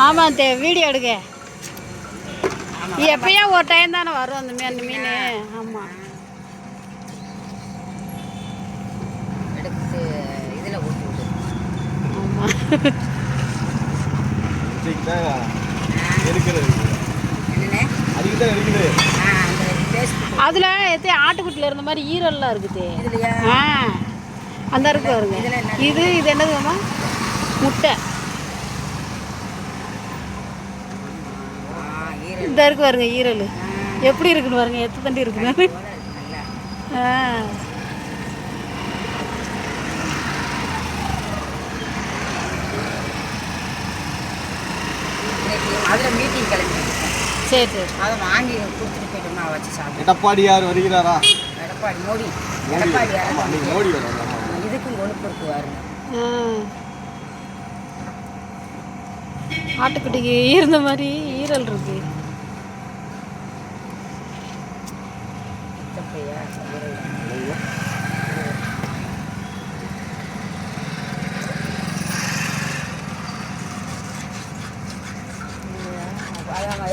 ஆமாம் தே வீடியோ எடுக்க எப்பயும் ஒரு டைம் தானே வரும் அந்த மீன் ஆமாம் எடுத்து இதில் ஊற்றி விடு. ஆமாம் அதில் எத்தே ஆட்டுக்குட்டியில் இருந்த மாதிரி ஈரல்லாம் இருக்குது அந்த இருக்கு வருங்க இது என்னதுமா முட்டை இந்த இருக்கு பாருங்க ஈரல் எப்படி இருக்குன்னு பாருங்க எத்தனை தண்டி இருக்குன்னு அதில் மீட்டிங் கிளம்பி சரி சரி அதை வாங்கி கொடுத்துட்டு போயிட்டோம்னா வச்சு சாப்பிட்டு. எடப்பாடி யார் வருகிறாரா? எடப்பாடி மோடி. எடப்பாடி மோடி இதுக்கும் கொழுப்பு இருக்கு பாருங்க. ஆட்டுக்குட்டிக்கு இருந்த மாதிரி ஈரல் இருக்கு.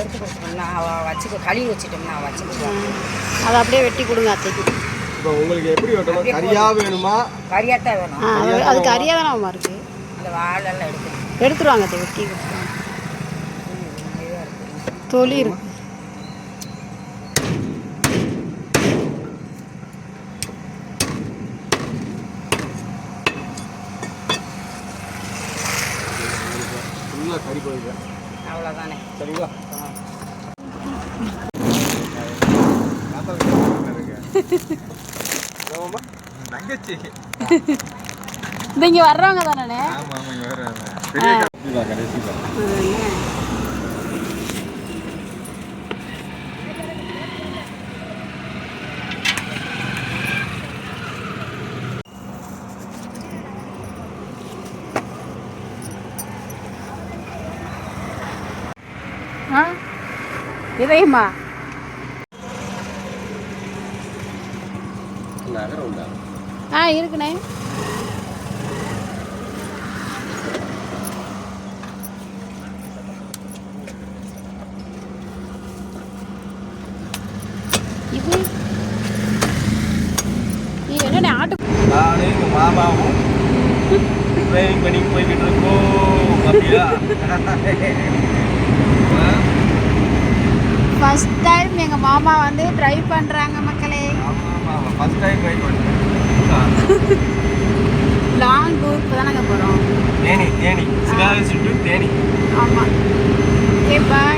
எடுத்து கொடுத்துட்டோம்னா வச்சுக்க கழுவி வச்சுட்டோம்னா வச்சுக்குவோம். அதை அப்படியே வெட்டி கொடுங்க அத்தைக்கு. இப்போ உங்களுக்கு எப்படி வெட்டணும்? கறியா வேணுமா? கறியாக தான் வேணும். அது கறியாக தானே இருக்கு. அந்த வாழெல்லாம் எடுத்துருவாங்க அத்தை வெட்டி கொடுத்துருவாங்க. தொலி இருக்கு. கறி போயிடுங்க அவ்வளோதானே. சரிங்களா? தங்கச்சி இங்கே வர்றவங்க தானே. இதையுமா இருக்குண்ணே. இது என்னண்ணே ஆட்டு நானும் எங்கள் மாமாவும் ட்ரைவிங் பண்ணி போய்கிட்டு இருக்கோம். அப்படியா? ஃபர்ஸ்ட் டைம் எங்கள் மாமா வந்து ட்ரைவ் பண்ணுறாங்க மக்களே. ஃபர்ஸ்ட் டைம் ட்ரைவ் பண்ணுறேன். லாங் டூருக்கு தான் நாங்கள் போகிறோம். தேனி சிவாசி டு தேனி. ஆமாம். Okay bye.